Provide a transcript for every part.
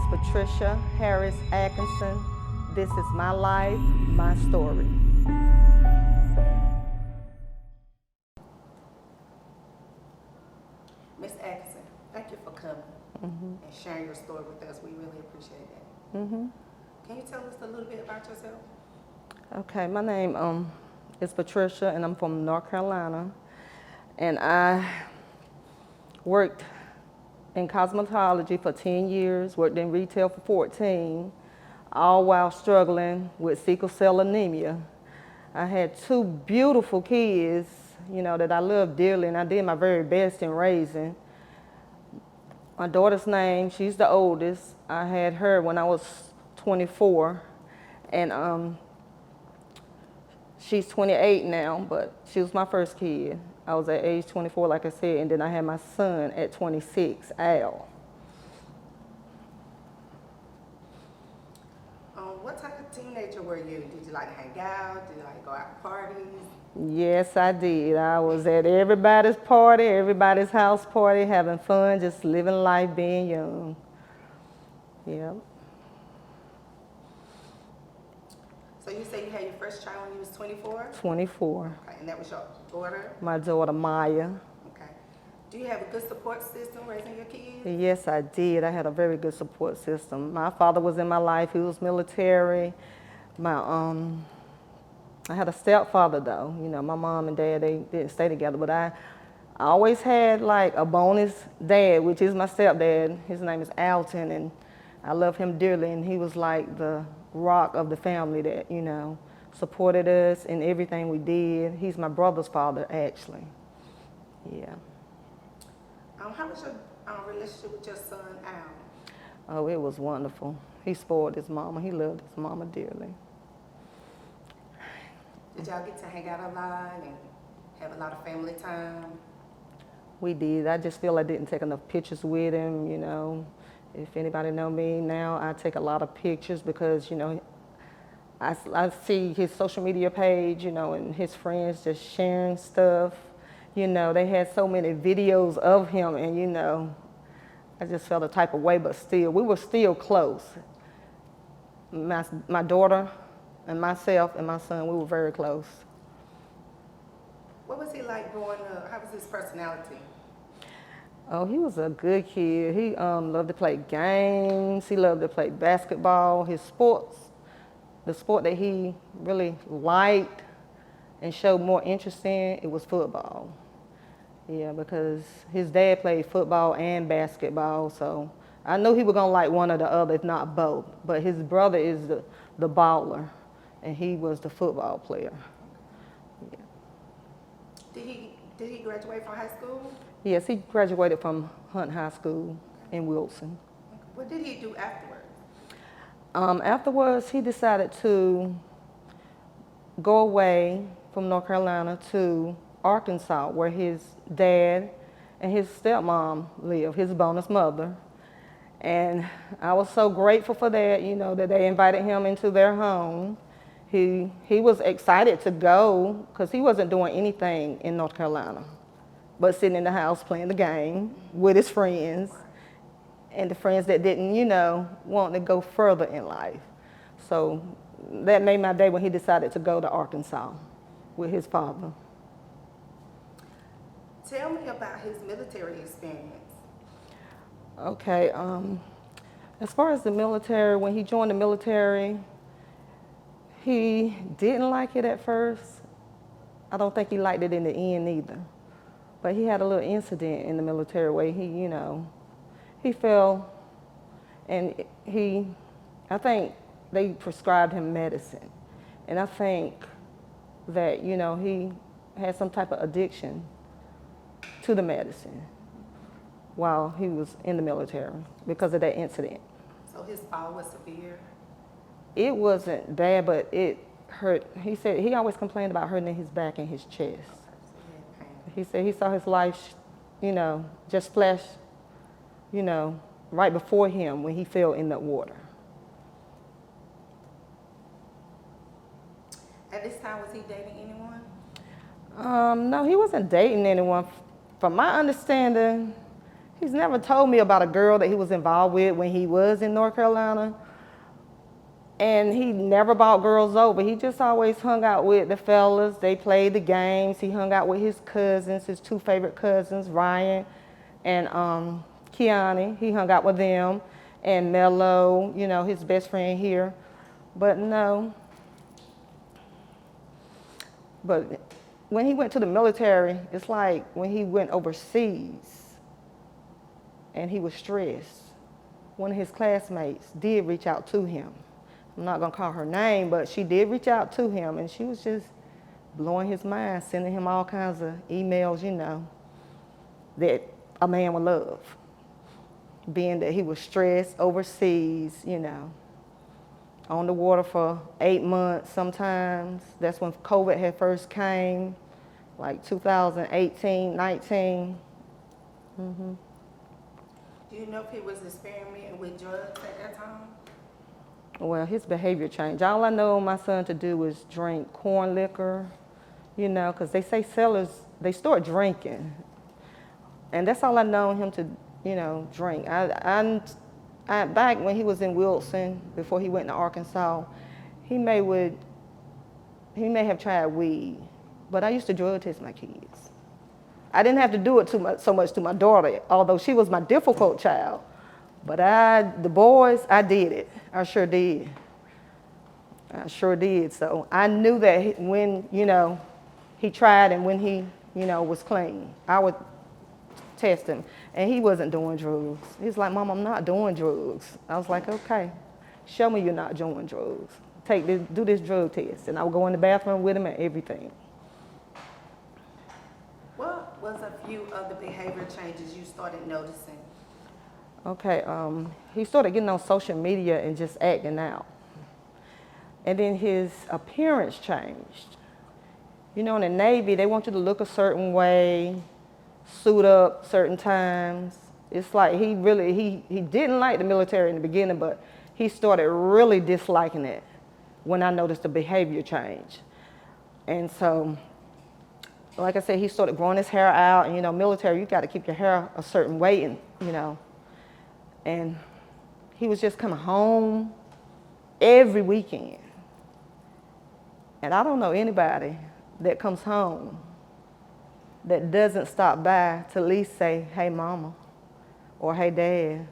Patricia Harris Atkinson. This is my life, my story. Miss Atkinson, thank you for coming and sharing your story with us. We really appreciate that. Can you tell us a little bit about yourself? Okay, my name is Patricia, and I'm from North Carolina. And I worked in cosmetology for 10 years, worked in retail for 14, all while struggling with sickle cell anemia. I had two beautiful kids, that I love dearly, and I did my very best in raising. My daughter's name, she's the oldest. I had her when I was 24, and she's 28 now, but she was my first kid. I was at age 24, like I said, and then I had my son at 26, Al. What type of teenager were you? Did you like to hang out? Did you like to go out to parties? Yes, I did. I was at everybody's party, everybody's house party, having fun, just living life, being young. Yeah. So you say you had your first child when you was 24? 24. Okay, and that was your daughter? My daughter, Maya. Okay. Do you have a good support system raising your kids? Yes, I did. I had a very good support system. My father was in my life. He was military. I had a stepfather though. My mom and dad, they didn't stay together, but I always had like a bonus dad, which is my stepdad. His name is Alton, and I love him dearly, and he was like the rock of the family that, supported us in everything we did. He's my brother's father, actually. Yeah. How was your relationship with your son, Al? Oh, it was wonderful. He spoiled his mama. He loved his mama dearly. Did y'all get to hang out a lot and have a lot of family time? We did. I just feel I didn't take enough pictures with him, If anybody know me now, I take a lot of pictures because, I see his social media page, and his friends just sharing stuff. They had so many videos of him, and, I just felt a type of way, but still, we were still close. My daughter and myself and my son, we were very close. What was he like growing up? How was his personality? Oh, he was a good kid. He loved to play games. He loved to play basketball. His sports, the sport that he really liked and showed more interest in, it was football. Yeah, because his dad played football and basketball, so I knew he was gonna like one or the other, if not both. But his brother is the baller, and he was the football player. Yeah. Did he graduate from high school? Yes, he graduated from Hunt High School in Wilson. What did he do afterwards? Afterwards, he decided to go away from North Carolina to Arkansas, where his dad and his stepmom live, his bonus mother. And I was so grateful for that, that they invited him into their home. He was excited to go because he wasn't doing anything in North Carolina, but sitting in the house playing the game with his friends and the friends that didn't, want to go further in life. So that made my day when he decided to go to Arkansas with his father. Tell me about his military experience. Okay, as far as the military, when he joined the military, he didn't like it at first. I don't think he liked it in the end either. But he had a little incident in the military where he fell, and I think they prescribed him medicine. And I think that, he had some type of addiction to the medicine while he was in the military because of that incident. So his fall was severe? It wasn't bad, but it hurt. He said he always complained about hurting in his back and his chest. He said he saw his life, just flash, right before him when he fell in that water. At this time, was he dating anyone? No, he wasn't dating anyone. From my understanding, He's never told me about a girl that he was involved with when he was in North Carolina. And he never brought girls over. He just always hung out with the fellas. They played the games. He hung out with his cousins, his two favorite cousins, Ryan and Kiani. He hung out with them. And Mello, you know, his best friend here. But no. But when he went to the military, it's like when he went overseas and he was stressed. One of his classmates did reach out to him. I'm not gonna call her name, but she did reach out to him, and she was just blowing his mind, sending him all kinds of emails, you know, that a man would love. Being that he was stressed overseas, you know, on the water for 8 months sometimes. That's when COVID had first came, like 2018, 19. Do you know if he was experimenting with drugs at that time? Well, his behavior changed. All I know my son to do is drink corn liquor, you know, because they say sellers, they start drinking. And that's all I know him to, you know, drink. Back when he was in Wilson, before he went to Arkansas, he may have tried weed, but I used to drug test my kids. I didn't have to do it so much to my daughter, although she was my difficult child. But the boys, I did it. I sure did. I sure did. So I knew that when, you know, he tried and when he, you know, was clean, I would test him. And he wasn't doing drugs. He's like, Mom, I'm not doing drugs. I was like, okay, show me you're not doing drugs. Do this drug test. And I would go in the bathroom with him and everything. What was a few of the behavior changes you started noticing? Okay, he started getting on social media and just acting out. And then his appearance changed. You know, in the Navy, they want you to look a certain way, suit up certain times. It's like he didn't like the military in the beginning, but he started really disliking it when I noticed the behavior change. And so, like I said, he started growing his hair out. And, you know, military, you got to keep your hair a certain way, and, you know. And he was just coming home every weekend. And I don't know anybody that comes home that doesn't stop by to at least say, hey, Mama, or hey, Dad,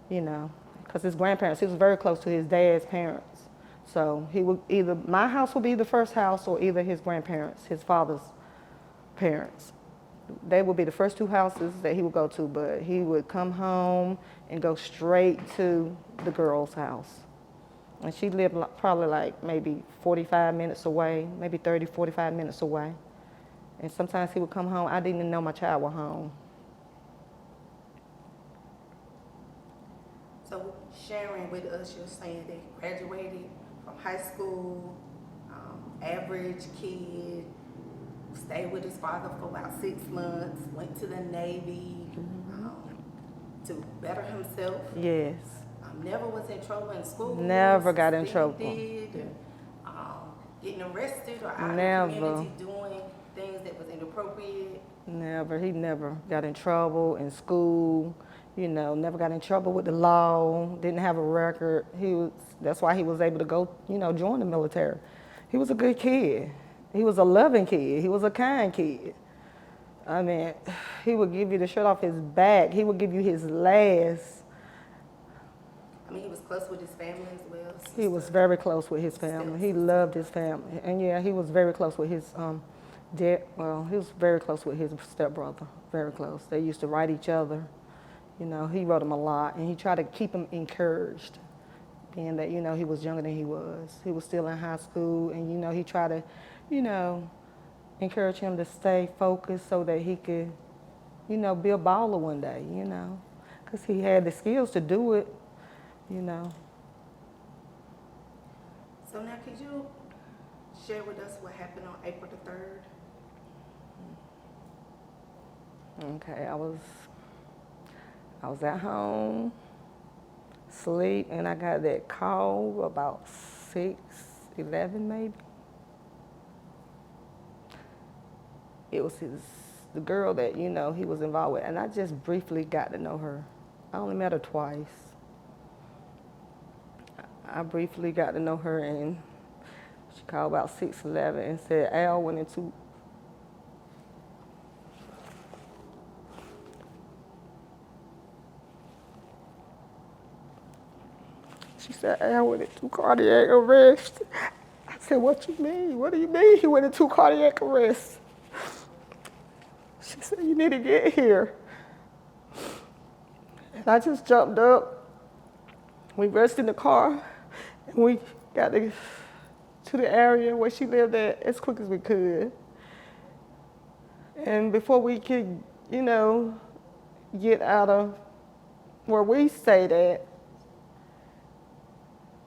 you know, because his grandparents, he was very close to his dad's parents. So my house would be the first house, or either his grandparents, his father's parents. They would be the first two houses that he would go to, but he would come home and go straight to the girl's house. And she lived probably like maybe 45 minutes away, maybe 30, 45 minutes away. And sometimes he would come home, I didn't even know my child was home. So sharing with us, you're saying that he graduated from high school, average kid, stayed with his father for about 6 months, went to the Navy to better himself. Yes. Never was in trouble in school. Never got in trouble. Getting arrested or out Never. in the community doing things that was inappropriate. Never. He never got in trouble in school. You know, never got in trouble with the law. Didn't have a record. That's why he was able to go, you know, join the military. He was a good kid. He was a loving kid. He was a kind kid. I mean, he would give you the shirt off his back. He would give you his last. I mean, he was close with his family as well. He was very close with his family. He loved his family. And yeah, he was very close with his he was very close with his stepbrother. Very close. They used to write each other. You know, he wrote him a lot, and he tried to keep him encouraged, being that, you know, he was younger than he was. He was still in high school, and, you know, he tried to, you know, encourage him to stay focused so that he could, you know, be a baller one day, you know, because he had the skills to do it, you know. So now could you share with us what happened on April the 3rd? Okay, I was at home, sleep, and I got that call about 6:11 maybe. It was the girl that, he was involved with. And I just briefly got to know her. I only met her twice. I briefly got to know her, and she called about 6:11 and said Al went into. She said Al went into cardiac arrest. I said, what you mean? What do you mean he went into cardiac arrest? She said, you need to get here. And I just jumped up. We rushed in the car, and we got to the area where she lived at as quick as we could. And before we could, get out of where we stayed at,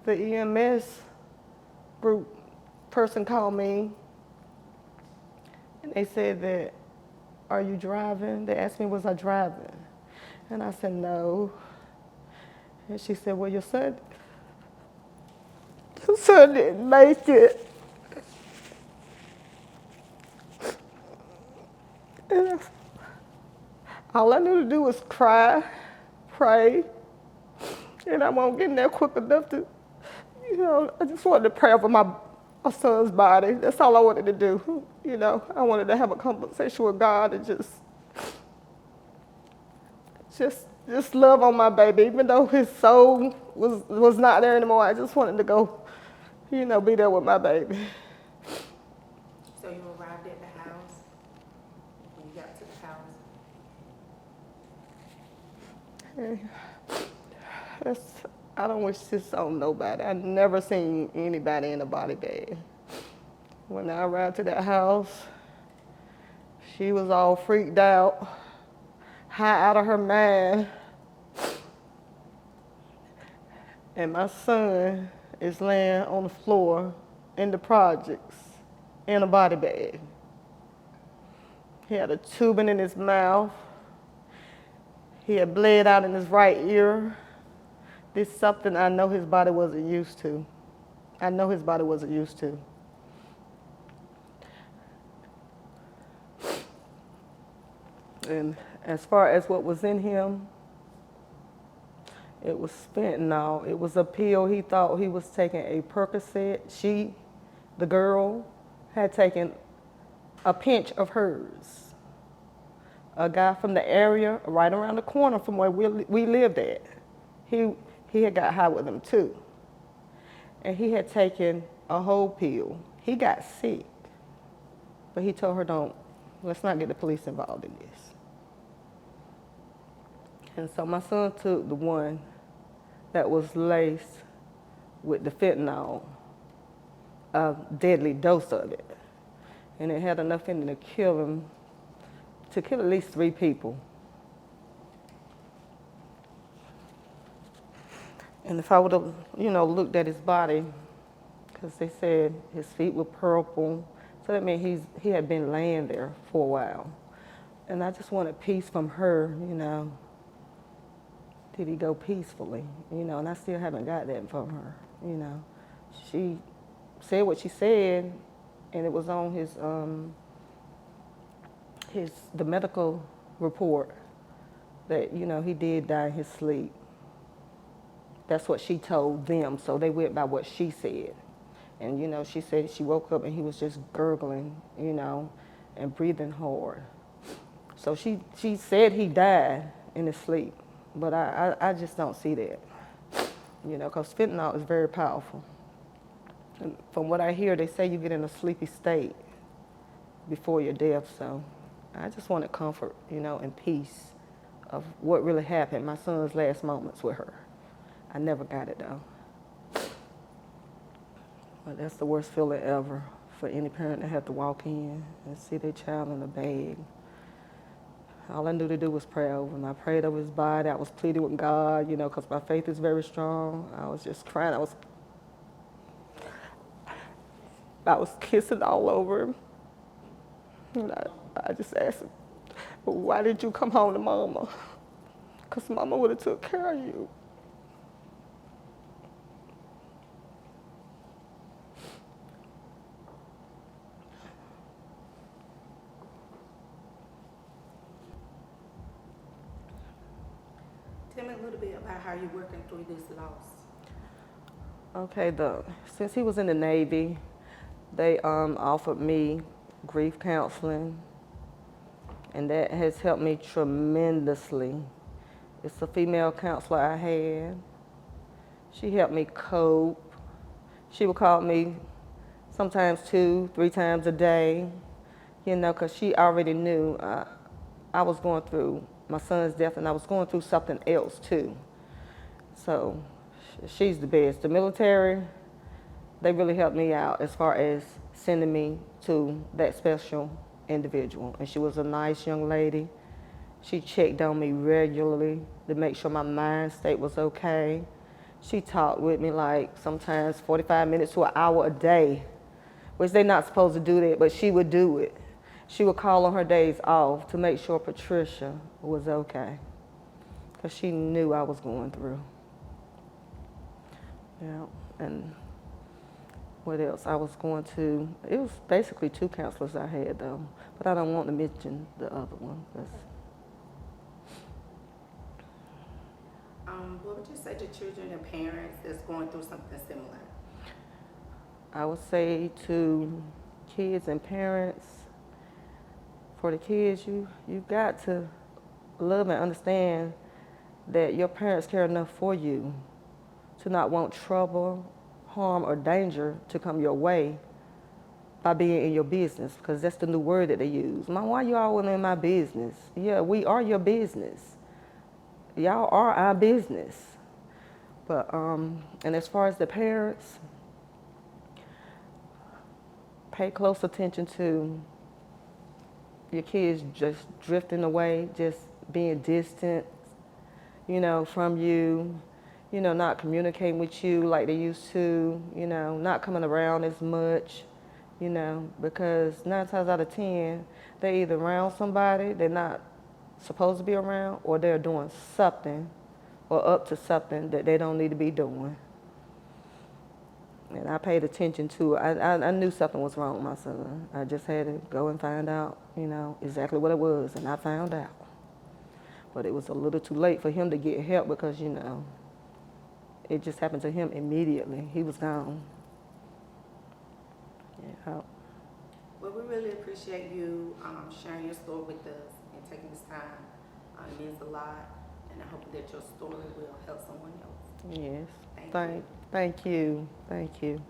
the EMS group person called me, and they said that, are you driving? They asked me, was I driving? And I said, no. And she said, well, your son didn't make it. And all I knew to do was cry, pray, and I won't get in there quick enough to, I just wanted to pray over my son's body. That's all I wanted to do. I wanted to have a conversation with God and just love on my baby, even though his soul was not there anymore. I just wanted to go, be there with my baby. So you arrived at the house. When you got to the house. I don't wish this on nobody. I never seen anybody in a body bag. When I arrived to that house, she was all freaked out, high out of her mind. And my son is laying on the floor in the projects in a body bag. He had a tubing in his mouth. He had bled out in his right ear. This is something I know his body wasn't used to. I know his body wasn't used to. And as far as what was in him, it was fentanyl. It was a pill. He thought he was taking a Percocet. She, the girl, had taken a pinch of hers. A guy from the area right around the corner from where we lived at, he had got high with him too. And he had taken a whole pill. He got sick, but he told her, let's not get the police involved in this. And so my son took the one that was laced with the fentanyl, a deadly dose of it. And it had enough in it to kill at least 3 people. And if I would have, looked at his body, because they said his feet were purple, so that meant he had been laying there for a while. And I just wanted peace from her, Did he go peacefully, and I still haven't got that from her, She said what she said, and it was on the medical report that, he did die in his sleep. That's what she told them, so they went by what she said. And, she said she woke up and he was just gurgling, and breathing hard. So she said he died in his sleep, but I just don't see that, because fentanyl is very powerful. And from what I hear, they say you get in a sleepy state before your death, so I just wanted comfort, and peace of what really happened, my son's last moments with her. I never got it though. But that's the worst feeling ever for any parent to have to walk in and see their child in a bag. All I knew to do was pray over him. I prayed over his body. I was pleading with God, because my faith is very strong. I was just crying. I was kissing all over him. And I just asked him, why did you come home to Mama? Because Mama would have took care of you. me a little bit about how you're working through this loss. Okay, since he was in the Navy, they offered me grief counseling, and that has helped me tremendously. It's a female counselor I had. She helped me cope. She would call me sometimes 2, 3 times a day, because she already knew I was going through my son's death, and I was going through something else too. So she's the best. The military, they really helped me out as far as sending me to that special individual. And she was a nice young lady. She checked on me regularly to make sure my mind state was okay. She talked with me like sometimes 45 minutes to an hour a day, which they're not supposed to do that, but she would do it. She would call on her days off to make sure Patricia was okay, because she knew I was going through. Yeah, and what else? It was basically 2 counselors I had though, but I don't want to mention the other one. What would you say to children and parents that's going through something similar? I would say to kids and parents, for the kids, you got to love and understand that your parents care enough for you to not want trouble, harm, or danger to come your way by being in your business, because that's the new word that they use. Mom, why you all in my business? Yeah, we are your business. Y'all are our business. But and as far as the parents, pay close attention to your kids just drifting away, just being distant, from you, not communicating with you like they used to, not coming around as much, because 9 times out of 10, they're either around somebody they're not supposed to be around, or they're doing something or up to something that they don't need to be doing. And I paid attention to it. I knew something was wrong with my son. I just had to go and find out, exactly what it was, and I found out. But it was a little too late for him to get help because, it just happened to him immediately. He was gone. Yeah. Well, we really appreciate you sharing your story with us and taking this time. It means a lot, and I hope that your story will help someone else. Yes. Thank you. Thank you. Thank you.